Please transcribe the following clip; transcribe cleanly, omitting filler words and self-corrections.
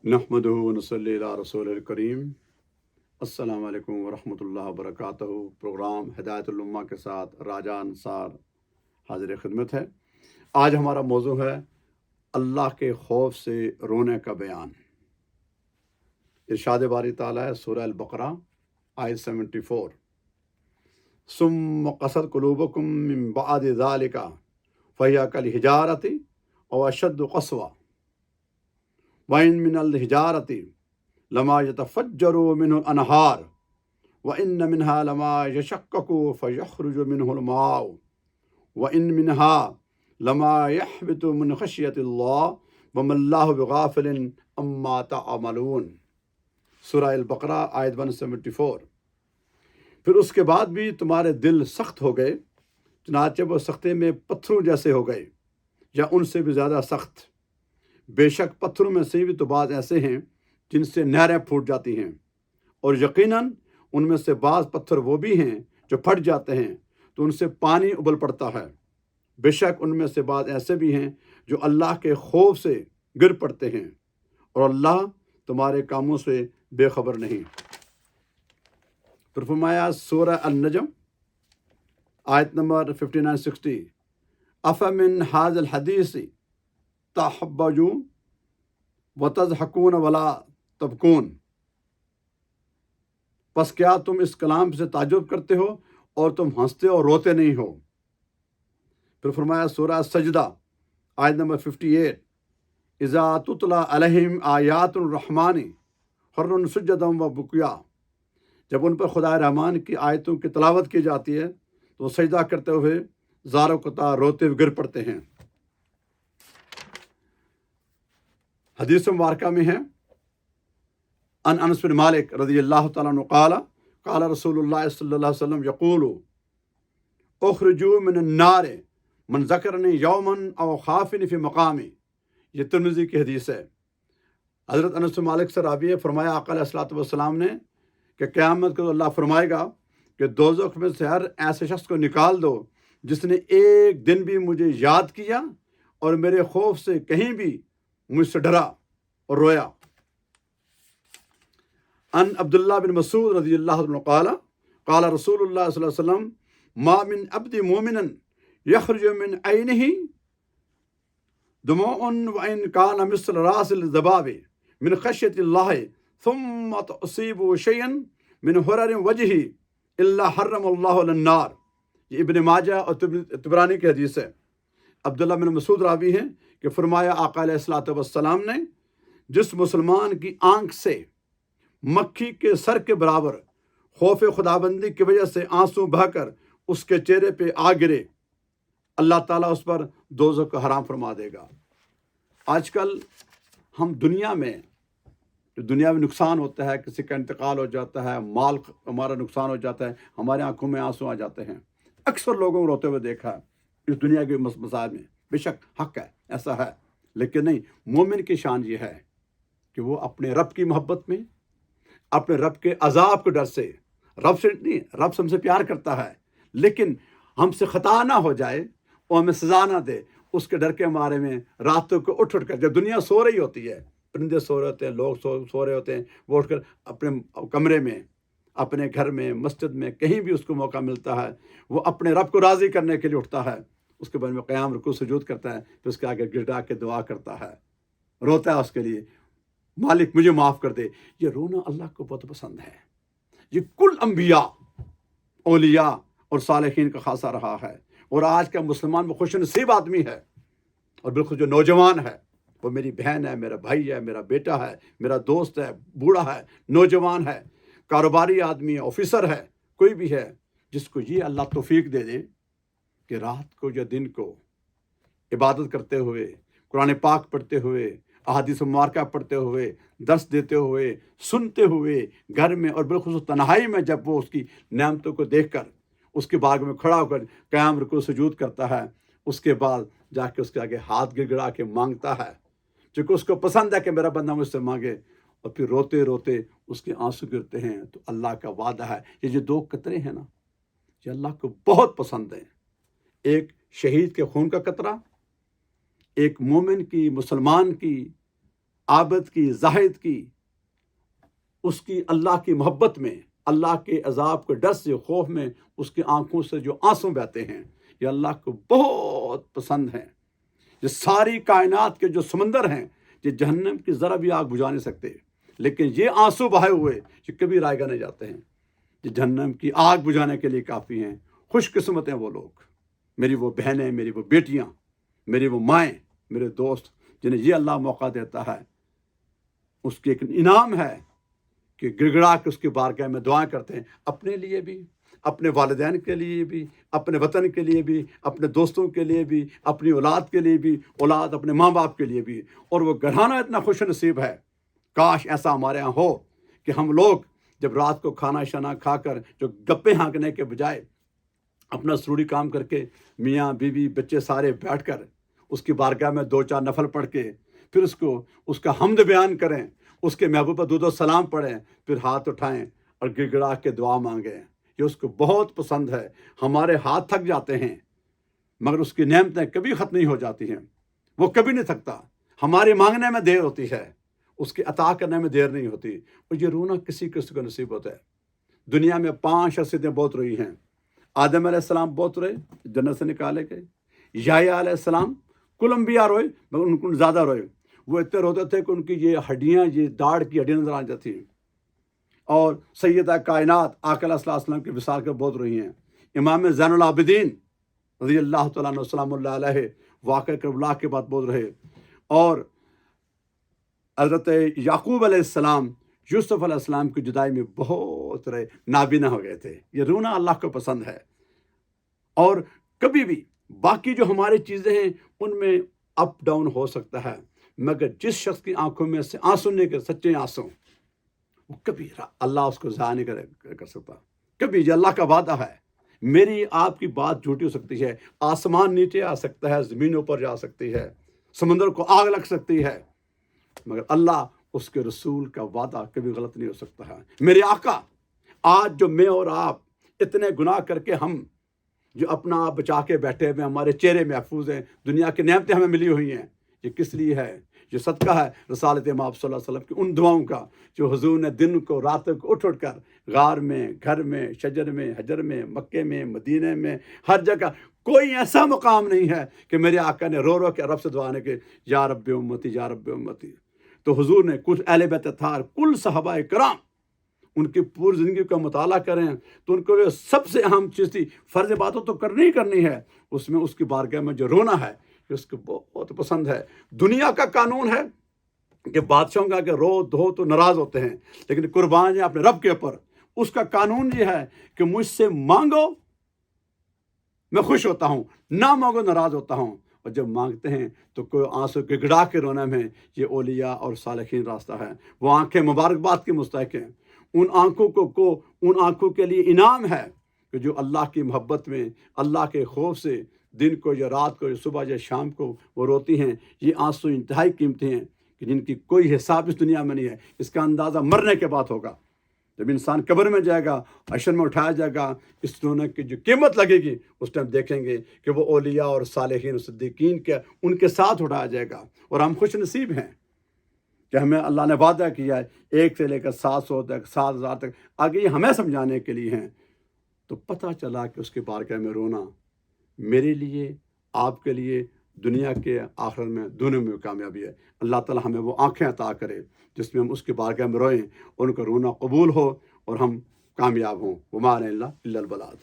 نحمدہ و نصلی علی رسول الکریم۔ السلام علیکم ورحمۃ اللہ وبرکاتہ۔ پروگرام ہدایت الامہ کے ساتھ راجہ انصار حاضر خدمت ہے۔ آج ہمارا موضوع ہے اللہ کے خوف سے رونے کا بیان۔ ارشاد باری تعالیٰ ہے سورہ البقرہ آیت 74، ثم قست قلوبکم من بعد ذلک فہی کالحجارۃ او اشد قسوۃ وَإِن مِّنَ الْحِجَارَةِ لَمَا يَتَفَجَّرُ مِنْهُ الْأَنْهَارُ وَإِنَّ مِنْهَا لَمَا يَشَقَّقُ فَيَخْرُجُ مِنْهُ الْمَاءُ وَإِنَّ مِنْهَا لَمَا يَهْبِطُ مِنْ خَشْيَةِ اللَّهِ وَمَا اللَّهُ بِغَافِلٍ عَمَّا تَعْمَلُونَ۔ سورہ البقرہ آیت 174۔ پھر اس کے بعد بھی تمہارے دل سخت ہو گئے، چنانچہ وہ سختے میں پتھروں جیسے ہو گئے یا ان سے بھی زیادہ سخت۔ بے شک پتھروں میں سے بھی تو بعض ایسے ہیں جن سے نہریں پھوٹ جاتی ہیں، اور یقیناً ان میں سے بعض پتھر وہ بھی ہیں جو پھٹ جاتے ہیں تو ان سے پانی ابل پڑتا ہے۔ بے شک ان میں سے بعض ایسے بھی ہیں جو اللہ کے خوف سے گر پڑتے ہیں، اور اللہ تمہارے کاموں سے بے خبر نہیں۔ پھر فرمایا سورہ النجم آیت نمبر 59-60، افمن ھذا الحدیث تحبجون وتضحکون ولا تبکون، پس کیا تم اس کلام سے تعجب کرتے ہو اور تم ہنستے اور روتے نہیں ہو۔ پھر فرمایا سورہ سجدہ آیت نمبر 58، اذا تتلی علیہم آیات الرحمن خروا سجدا وبکیا، جب ان پر خدا رحمان کی آیتوں کی تلاوت کی جاتی ہے تو وہ سجدہ کرتے ہوئے زار و قطع روتے ہوئے گر پڑتے ہیں۔ حدیث مبارکہ میں ہے ان انس بن مالک رضی اللہ تعالیٰ عنہ قال قال رسول اللہ صلی اللہ علیہ وسلم یقول اخرجوا من النار من ذکرنی یوما او خافنی فی مقامی۔ یہ ترمذی کی حدیث ہے۔ حضرت انس بن مالک سے راوی ہے، فرمایا آقا علیہ الصلوۃ والسلام نے کہ قیامت کو اللہ فرمائے گا کہ دوزخ میں سے ہر ایسے شخص کو نکال دو جس نے ایک دن بھی مجھے یاد کیا اور میرے خوف سے کہیں بھی مجھ سے ڈرا اور رویا۔ ان عبداللہ بن مسعود رضی اللہ عنہ قال قال رسول اللہ صلی اللہ علیہ وسلم ما من عبد مومن یخرج من عینہ دموع وان کان مثل راس الذباب من خشیۃ اللہ ثم تصیب شیئا من حرر وجہہ الا حرم اللہ علی النار۔ یہ ابن ماجہ اور طبرانی کی حدیث ہے۔ عبداللہ بن مسعود راوی ہیں کہ فرمایا آقا علیہ الصلوۃ والسلام نے، جس مسلمان کی آنکھ سے مکھی کے سر کے برابر خوف خدابندی کی وجہ سے آنسو بہہ کر اس کے چہرے پہ آ گرے، اللہ تعالیٰ اس پر دوزخ کو حرام فرما دے گا۔ آج کل ہم دنیا میں نقصان ہوتا ہے، کسی کا انتقال ہو جاتا ہے، مال ہمارا نقصان ہو جاتا ہے، ہمارے آنکھوں میں آنسو آ جاتے ہیں۔ اکثر لوگوں کو روتے ہوئے دیکھا ہے اس دنیا کے مسائل میں۔ بے شک حق ہے، ایسا ہے، لیکن نہیں، مومن کی شان یہ ہے کہ وہ اپنے رب کی محبت میں، اپنے رب کے عذاب کے ڈر سے، رب سے نہیں، رب سے ہم سے پیار کرتا ہے، لیکن ہم سے خطا نہ ہو جائے اور ہمیں سزا نہ دے، اس کے ڈر کے بارے میں راتوں کو اٹھ کر، جب دنیا سو رہی ہوتی ہے، پرندے سو رہے ہوتے ہیں، لوگ سو رہے ہوتے ہیں، وہ اٹھ کر اپنے کمرے میں، اپنے گھر میں، مسجد میں، کہیں بھی اس کو موقع ملتا ہے، وہ اپنے رب کو راضی کرنے کے لیے اٹھتا ہے، اس کے بارے میں قیام رکوع سجود کرتا ہے، پھر اس کے آگے گڑا کے دعا کرتا ہے، روتا ہے اس کے لیے، مالک مجھے معاف کر دے۔ یہ رونا اللہ کو بہت پسند ہے۔ یہ کل انبیاء، اولیاء اور صالحین کا خاصہ رہا ہے، اور آج کا مسلمان وہ خوش نصیب آدمی ہے، اور بالکل جو نوجوان ہے، وہ میری بہن ہے، میرا بھائی ہے، میرا بیٹا ہے، میرا دوست ہے، بوڑھا ہے، نوجوان ہے، کاروباری آدمی ہے، آفیسر ہے، کوئی بھی ہے، جس کو یہ اللہ توفیق دے دے کہ رات کو یا دن کو عبادت کرتے ہوئے، قرآن پاک پڑھتے ہوئے، احادیث مبارکہ پڑھتے ہوئے، درس دیتے ہوئے، سنتے ہوئے، گھر میں اور بالخصوص تنہائی میں جب وہ اس کی نعمتوں کو دیکھ کر اس کے باغ میں کھڑا ہو کر قیام رکوع سجود کرتا ہے، اس کے بعد جا کے اس کے آگے ہاتھ گڑ گڑا کے مانگتا ہے، چونکہ اس کو پسند ہے کہ میرا بندہ مجھ سے مانگے، اور پھر روتے روتے اس کے آنسو گرتے ہیں، تو اللہ کا وعدہ ہے، یہ جو دو قطرے ہیں نا، یہ اللہ کو بہت پسند ہیں۔ ایک شہید کے خون کا قطرہ، ایک مومن کی، مسلمان کی عابد کی، زاہد کی، اس کی اللہ کی محبت میں، اللہ کے عذاب کے ڈر سے، خوف میں اس کی آنکھوں سے جو آنسو بہتے ہیں، یہ اللہ کو بہت پسند ہیں۔ یہ ساری کائنات کے جو سمندر ہیں، یہ جہنم کی ذرا بھی آگ بجھا نہیں سکتے، لیکن یہ آنسو بہائے ہوئے یہ کبھی رائگاں نہیں جاتے ہیں، یہ جہنم کی آگ بجھانے کے لیے کافی ہیں۔ خوش قسمت ہیں وہ لوگ، میری وہ بہنیں، میری وہ بیٹیاں، میری وہ مائیں، میرے دوست، جنہیں یہ اللہ موقع دیتا ہے۔ اس کی ایک انعام ہے کہ گڑگڑا کے اس کی بارگاہ میں دعائیں کرتے ہیں، اپنے لیے بھی، اپنے والدین کے لیے بھی، اپنے وطن کے لیے بھی، اپنے دوستوں کے لیے بھی، اپنی اولاد کے لیے بھی، اولاد اپنے ماں باپ کے لیے بھی۔ اور وہ گھرانہ اتنا خوش نصیب ہے، کاش ایسا ہمارے ہاں ہو کہ ہم لوگ جب رات کو کھانا شانا کھا کر جو گپے ہانکنے کے بجائے اپنا ضروری کام کر کے میاں بیوی بچے سارے بیٹھ کر اس کی بارگاہ میں 2-4 نفل پڑھ کے پھر اس کا حمد بیان کریں، اس کے محبوب پر درود و سلام پڑھیں، پھر ہاتھ اٹھائیں اور گڑ گڑا کے دعا مانگیں۔ یہ اس کو بہت پسند ہے۔ ہمارے ہاتھ تھک جاتے ہیں مگر اس کی نعمتیں کبھی ختم نہیں ہو جاتی ہیں، وہ کبھی نہیں تھکتا۔ ہمارے مانگنے میں دیر ہوتی ہے، اس کے عطا کرنے میں دیر نہیں ہوتی۔ اور یہ رونا کسی کسی کو نصیب ہوتا ہے۔ دنیا میں 5 شخصیتیں بہت روئی ہیں۔ آدم علیہ السلام بہت روئے، جنت سے نکالے گئے۔ یحییٰ علیہ السلام، کل انبیاء روئے مگر ان کو زیادہ روئے۔ وہ اتنے روتے تھے کہ ان کی یہ ہڈیاں، یہ داڑھ کی ہڈیاں نظر آ جاتی ہیں۔ اور سیدہ کائنات آقا علیہ السلام کے وصال کے بہت روئی ہیں۔ امام زین العابدین رضی اللہ تعالیٰ عنہ سلام اللہ علیہ واقع کربلا کے بعد بہت رہے۔ اور حضرت یعقوب علیہ السلام یوسف علیہ السلام کی جدائی میں بہت رہے، نابینا ہو گئے تھے۔ یہ رونا اللہ کو پسند ہے۔ اور کبھی بھی باقی جو ہماری چیزیں ہیں ان میں اپ ڈاؤن ہو سکتا ہے، مگر جس شخص کی آنکھوں میں سے آنسو نکلے، سچے آنسو، وہ کبھی اللہ اس کو ضائع نہیں کر سکتا۔ کبھی یہ اللہ کا وعدہ ہے۔ میری آپ کی بات جھوٹی ہو سکتی ہے، آسمان نیچے آ سکتا ہے، زمین اوپر جا سکتی ہے، سمندر کو آگ لگ سکتی ہے، مگر اللہ اس کے رسول کا وعدہ کبھی غلط نہیں ہو سکتا ہے۔ میرے آقا، آج جو میں اور آپ اتنے گناہ کر کے ہم جو اپنا آپ بچا کے بیٹھے ہوئے، ہمارے چہرے محفوظ ہیں، دنیا کی نعمتیں ہمیں ملی ہوئی ہیں، یہ کس لیے ہے؟ یہ صدقہ ہے رسالت امام صلی اللہ علیہ وسلم کی ان دعاؤں کا جو حضور نے دن کو رات کو اٹھ کر غار میں، گھر میں، شجر میں، حجر میں، مکے میں، مدینے میں، ہر جگہ کوئی ایسا مقام نہیں ہے کہ میرے آقا نے رو رو کے رب سے دعا نے کہ یا رب امتی، یا رب امتی۔ تو حضور نے کچھ اہل بیت اطہار، کل صحابہ کرام، ان کی پوری زندگی کا مطالعہ کریں تو ان کو جو سب سے اہم چیز تھی، فرض باتوں تو کرنی ہی کرنی ہے، اس میں اس کی بارگاہ میں جو رونا ہے کہ اس کو بہت پسند ہے۔ دنیا کا قانون ہے کہ بادشاہوں کا کہ رو دھو تو ناراض ہوتے ہیں، لیکن قربان ہے اپنے رب کے اوپر، اس کا قانون یہ ہے کہ مجھ سے مانگو میں خوش ہوتا ہوں، نہ مانگو ناراض ہوتا ہوں۔ اور جب مانگتے ہیں تو کوئی آنسو گڑگڑا کے رونا میں، یہ اولیاء اور صالحین راستہ ہے۔ وہ آنکھیں مبارکباد کی مستحق ہیں۔ ان آنکھوں کو ان آنکھوں کے لیے انعام ہے کہ جو اللہ کی محبت میں، اللہ کے خوف سے دن کو یا رات کو یا صبح یا شام کو وہ روتی ہیں۔ یہ آنسو انتہائی قیمتی ہیں کہ جن کی کوئی حساب اس دنیا میں نہیں ہے۔ اس کا اندازہ مرنے کے بعد ہوگا، جب انسان قبر میں جائے گا، حشر میں اٹھایا جائے گا، اس رونے کی جو قیمت لگے گی اس ٹائم دیکھیں گے کہ وہ اولیاء اور صالحین اور صدیقین کے ان کے ساتھ اٹھایا جائے گا۔ اور ہم خوش نصیب ہیں کہ ہمیں اللہ نے وعدہ کیا ہے 1 سے لے کر 700 تک، 7000 تک، آگے یہ ہمیں سمجھانے کے لیے ہیں۔ تو پتہ چلا کہ اس کے بارگاہ میں رونا میرے لیے، آپ کے لیے، دنیا کے آخرت میں دونوں میں کامیابی ہے۔ اللہ تعالی ہمیں وہ آنکھیں عطا کرے جس میں ہم اس کی بارگاہ میں روئیں اور ان کا رونا قبول ہو اور ہم کامیاب ہوں۔ وما علینا الا البلاغ۔